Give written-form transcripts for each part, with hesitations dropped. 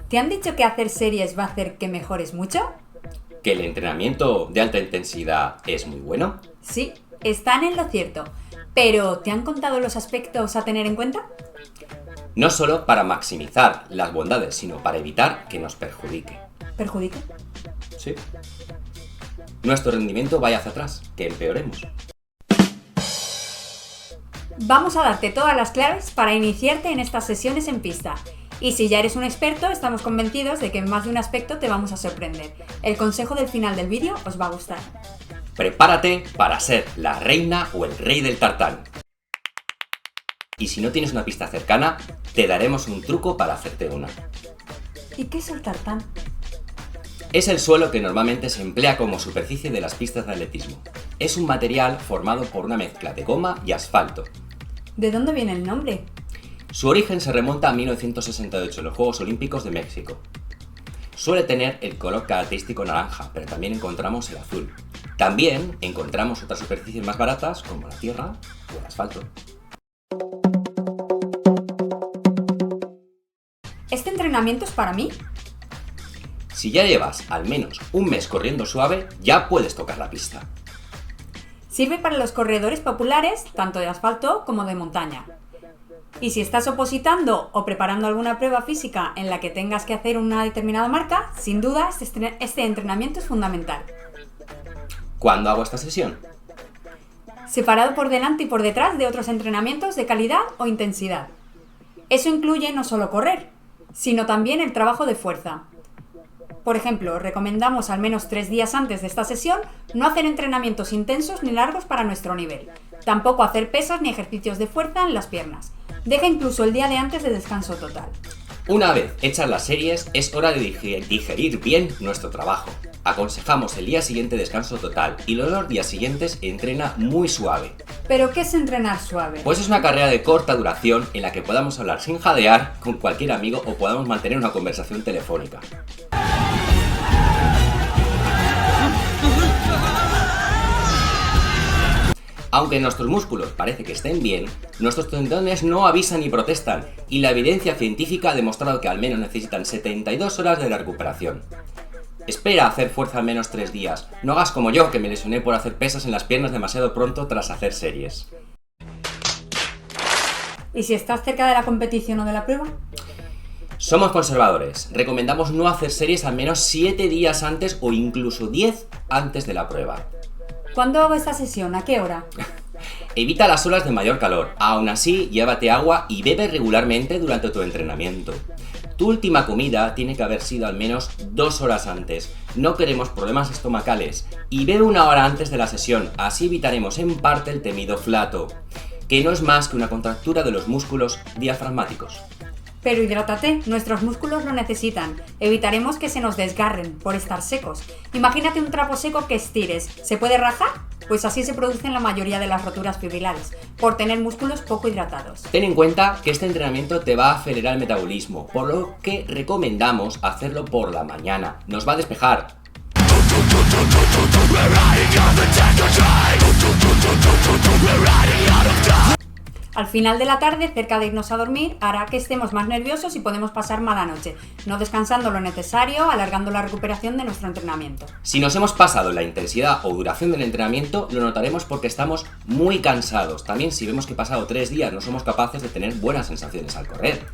¿Te han dicho que hacer series va a hacer que mejores mucho? ¿Que el entrenamiento de alta intensidad es muy bueno? Sí, están en lo cierto. Pero, ¿te han contado los aspectos a tener en cuenta? No solo para maximizar las bondades, sino para evitar que nos perjudique. ¿Perjudica? Sí. Nuestro rendimiento vaya hacia atrás, que empeoremos. Vamos a darte todas las claves para iniciarte en estas sesiones en pista. Y si ya eres un experto, estamos convencidos de que en más de un aspecto te vamos a sorprender. El consejo del final del vídeo os va a gustar. Prepárate para ser la reina o el rey del tartán. Y si no tienes una pista cercana, te daremos un truco para hacerte una. ¿Y qué es el tartán? Es el suelo que normalmente se emplea como superficie de las pistas de atletismo. Es un material formado por una mezcla de goma y asfalto. ¿De dónde viene el nombre? Su origen se remonta a 1968, en los Juegos Olímpicos de México. Suele tener el color característico naranja, pero también encontramos el azul. También encontramos otras superficies más baratas, como la tierra o el asfalto. ¿Este entrenamiento es para mí? Si ya llevas al menos un mes corriendo suave, ya puedes tocar la pista. Sirve para los corredores populares, tanto de asfalto como de montaña. Y si estás opositando o preparando alguna prueba física en la que tengas que hacer una determinada marca, sin duda este entrenamiento es fundamental. ¿Cuándo hago esta sesión? Separado por delante y por detrás de otros entrenamientos de calidad o intensidad. Eso incluye no solo correr, sino también el trabajo de fuerza. Por ejemplo, recomendamos al menos 3 días antes de esta sesión no hacer entrenamientos intensos ni largos para nuestro nivel. Tampoco hacer pesas ni ejercicios de fuerza en las piernas. Deja incluso el día de antes de descanso total. Una vez hechas las series, es hora de digerir bien nuestro trabajo. Aconsejamos el día siguiente descanso total y los 2 días siguientes entrena muy suave. ¿Pero qué es entrenar suave? Pues es una carrera de corta duración en la que podamos hablar sin jadear con cualquier amigo o podamos mantener una conversación telefónica. Aunque nuestros músculos parece que estén bien, nuestros tendones no avisan ni protestan, y la evidencia científica ha demostrado que al menos necesitan 72 horas de recuperación. Espera hacer fuerza al menos 3 días, no hagas como yo, que me lesioné por hacer pesas en las piernas demasiado pronto tras hacer series. ¿Y si estás cerca de la competición o de la prueba? Somos conservadores, recomendamos no hacer series al menos 7 días antes o incluso 10 antes de la prueba. ¿Cuándo hago esta sesión? ¿A qué hora? Evita las horas de mayor calor, aún así llévate agua y bebe regularmente durante tu entrenamiento. Tu última comida tiene que haber sido al menos 2 horas antes, no queremos problemas estomacales, y bebe 1 hora antes de la sesión, así evitaremos en parte el temido flato, que no es más que una contractura de los músculos diafragmáticos. Pero hidrátate, nuestros músculos lo necesitan. Evitaremos que se nos desgarren por estar secos. Imagínate un trapo seco que estires. ¿Se puede rajar? Pues así se producen la mayoría de las roturas fibrilares, por tener músculos poco hidratados. Ten en cuenta que este entrenamiento te va a acelerar el metabolismo, por lo que recomendamos hacerlo por la mañana. Nos va a despejar. Al final de la tarde, cerca de irnos a dormir, hará que estemos más nerviosos y podemos pasar mala noche, no descansando lo necesario, alargando la recuperación de nuestro entrenamiento. Si nos hemos pasado la intensidad o duración del entrenamiento, lo notaremos porque estamos muy cansados. También si vemos que pasado 3 días no somos capaces de tener buenas sensaciones al correr.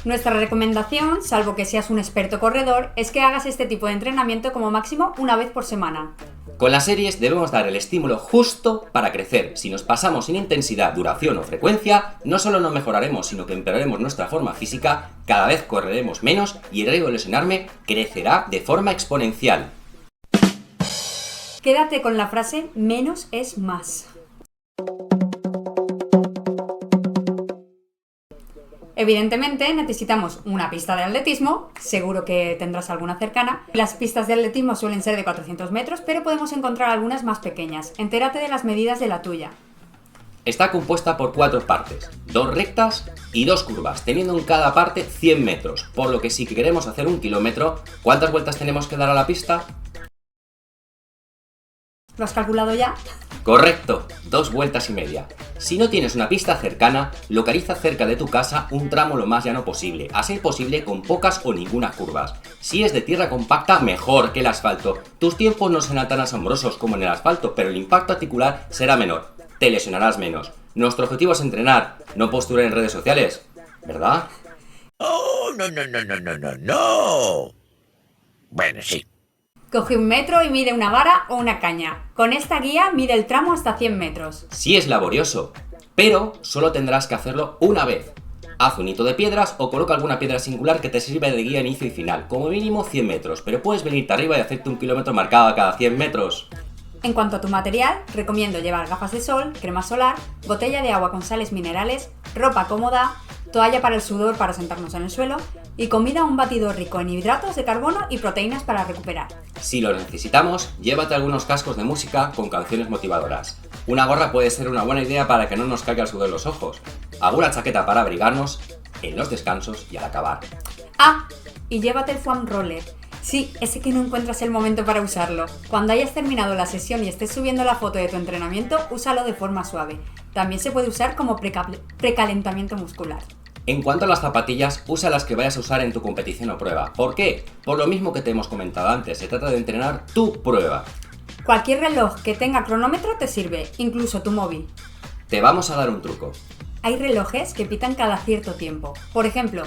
Nuestra recomendación, salvo que seas un experto corredor, es que hagas este tipo de entrenamiento como máximo 1 vez por semana. Con las series debemos dar el estímulo justo para crecer. Si nos pasamos sin intensidad, duración o frecuencia, no solo no mejoraremos, sino que empeoraremos nuestra forma física, cada vez correremos menos y el riesgo de lesionarme crecerá de forma exponencial. Quédate con la frase menos es más. Evidentemente necesitamos una pista de atletismo, seguro que tendrás alguna cercana. Las pistas de atletismo suelen ser de 400 metros, pero podemos encontrar algunas más pequeñas. Entérate de las medidas de la tuya. Está compuesta por 4 partes, 2 rectas y 2 curvas, teniendo en cada parte 100 metros, por lo que si queremos hacer 1 kilómetro, ¿cuántas vueltas tenemos que dar a la pista? ¿Lo has calculado ya? Correcto, 2 vueltas y media. Si no tienes una pista cercana, localiza cerca de tu casa un tramo lo más llano posible, a ser posible con pocas o ninguna curvas. Si es de tierra compacta, mejor que el asfalto. Tus tiempos no serán tan asombrosos como en el asfalto, pero el impacto articular será menor. Te lesionarás menos. Nuestro objetivo es entrenar, no posturar en redes sociales, ¿verdad? ¡Oh, no! Bueno, sí. Coge un metro y mide una vara o una caña. Con esta guía mide el tramo hasta 100 metros. Sí es laborioso, pero solo tendrás que hacerlo una vez. Haz un hito de piedras o coloca alguna piedra singular que te sirva de guía inicio y final, como mínimo 100 metros, pero puedes venirte arriba y hacerte 1 kilómetro marcado a cada 100 metros. En cuanto a tu material, recomiendo llevar gafas de sol, crema solar, botella de agua con sales minerales, ropa cómoda, toalla para el sudor para sentarnos en el suelo y comida o un batido rico en hidratos de carbono y proteínas para recuperar. Si lo necesitamos, llévate algunos cascos de música con canciones motivadoras. Una gorra puede ser una buena idea para que no nos caiga el sudor en los ojos. Alguna chaqueta para abrigarnos en los descansos y al acabar. Ah, y llévate el foam roller. Sí, ese que no encuentras el momento para usarlo. Cuando hayas terminado la sesión y estés subiendo la foto de tu entrenamiento, úsalo de forma suave. También se puede usar como precalentamiento muscular. En cuanto a las zapatillas, usa las que vayas a usar en tu competición o prueba. ¿Por qué? Por lo mismo que te hemos comentado antes, se trata de entrenar tu prueba. Cualquier reloj que tenga cronómetro te sirve, incluso tu móvil. Te vamos a dar un truco. Hay relojes que pitan cada cierto tiempo. Por ejemplo,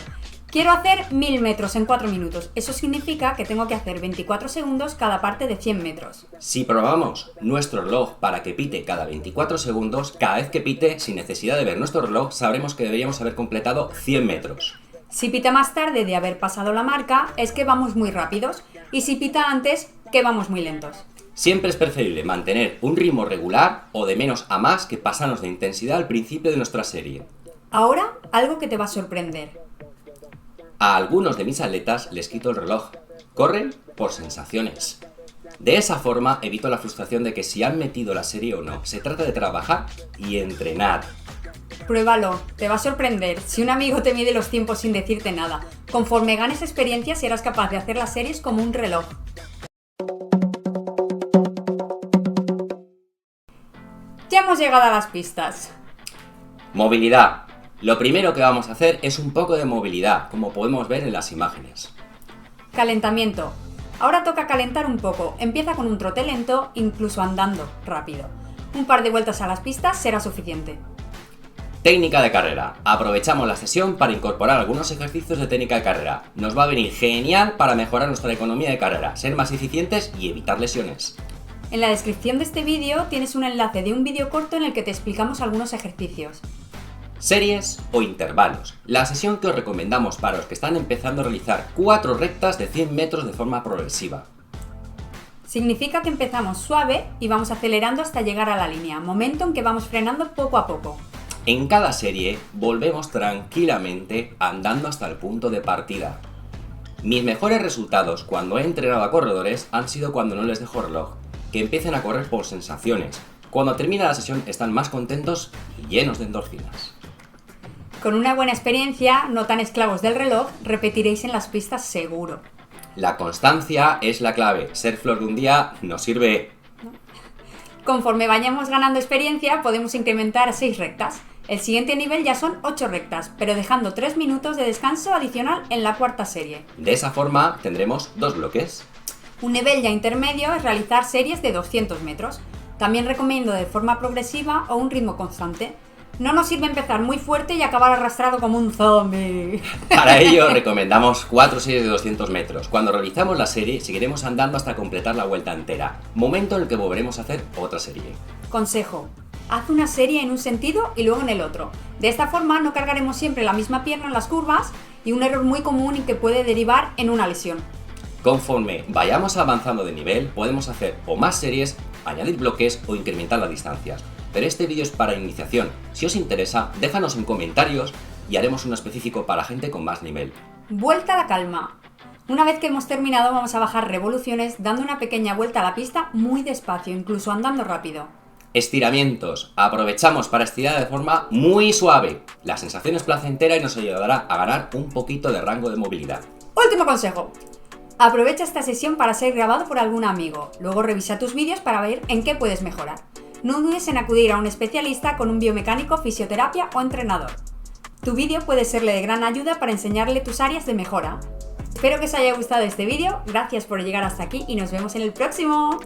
quiero hacer 1000 metros en 4 minutos. Eso significa que tengo que hacer 24 segundos cada parte de 100 metros. Si probamos nuestro reloj para que pite cada 24 segundos, cada vez que pite, sin necesidad de ver nuestro reloj, sabremos que deberíamos haber completado 100 metros. Si pita más tarde de haber pasado la marca, es que vamos muy rápidos. Y si pita antes, que vamos muy lentos. Siempre es preferible mantener un ritmo regular o de menos a más que pasarnos de intensidad al principio de nuestra serie. Ahora, algo que te va a sorprender. A algunos de mis atletas les quito el reloj. Corren por sensaciones. De esa forma evito la frustración de que si han metido la serie o no. Se trata de trabajar y entrenar. Pruébalo, te va a sorprender. Si un amigo te mide los tiempos sin decirte nada, conforme ganes experiencia serás capaz de hacer las series como un reloj. Ya hemos llegado a las pistas. Movilidad. Lo primero que vamos a hacer es un poco de movilidad, como podemos ver en las imágenes. Calentamiento. Ahora toca calentar un poco. Empieza con un trote lento, incluso andando rápido. Un par de vueltas a las pistas será suficiente. Técnica de carrera. Aprovechamos la sesión para incorporar algunos ejercicios de técnica de carrera. Nos va a venir genial para mejorar nuestra economía de carrera, ser más eficientes y evitar lesiones. En la descripción de este vídeo tienes un enlace de un vídeo corto en el que te explicamos algunos ejercicios. Series o intervalos. La sesión que os recomendamos para los que están empezando a realizar 4 rectas de 100 metros de forma progresiva. Significa que empezamos suave y vamos acelerando hasta llegar a la línea, momento en que vamos frenando poco a poco. En cada serie volvemos tranquilamente andando hasta el punto de partida. Mis mejores resultados cuando he entrenado a corredores han sido cuando no les dejo reloj, que empiecen a correr por sensaciones. Cuando termina la sesión están más contentos y llenos de endorfinas. Con una buena experiencia, no tan esclavos del reloj, repetiréis en las pistas seguro. La constancia es la clave. Ser flor de un día no sirve. Conforme vayamos ganando experiencia, podemos incrementar a 6 rectas. El siguiente nivel ya son 8 rectas, pero dejando 3 minutos de descanso adicional en la cuarta serie. De esa forma tendremos 2 bloques. Un nivel ya intermedio es realizar series de 200 metros. También recomiendo de forma progresiva o un ritmo constante. No nos sirve empezar muy fuerte y acabar arrastrado como un zombie. Para ello recomendamos 4 series de 200 metros. Cuando realizamos la serie seguiremos andando hasta completar la vuelta entera, momento en el que volveremos a hacer otra serie. Consejo: haz una serie en un sentido y luego en el otro. De esta forma no cargaremos siempre la misma pierna en las curvas y un error muy común y que puede derivar en una lesión. Conforme vayamos avanzando de nivel, podemos hacer o más series, añadir bloques o incrementar las distancias. Pero este vídeo es para iniciación. Si os interesa, déjanos en comentarios y haremos uno específico para gente con más nivel. Vuelta a la calma. Una vez que hemos terminado vamos a bajar revoluciones dando una pequeña vuelta a la pista muy despacio, incluso andando rápido. Estiramientos. Aprovechamos para estirar de forma muy suave. La sensación es placentera y nos ayudará a ganar un poquito de rango de movilidad. Último consejo. Aprovecha esta sesión para ser grabado por algún amigo. Luego revisa tus vídeos para ver en qué puedes mejorar. No dudes en acudir a un especialista con un biomecánico, fisioterapia o entrenador. Tu vídeo puede serle de gran ayuda para enseñarle tus áreas de mejora. Espero que os haya gustado este vídeo, gracias por llegar hasta aquí y nos vemos en el próximo.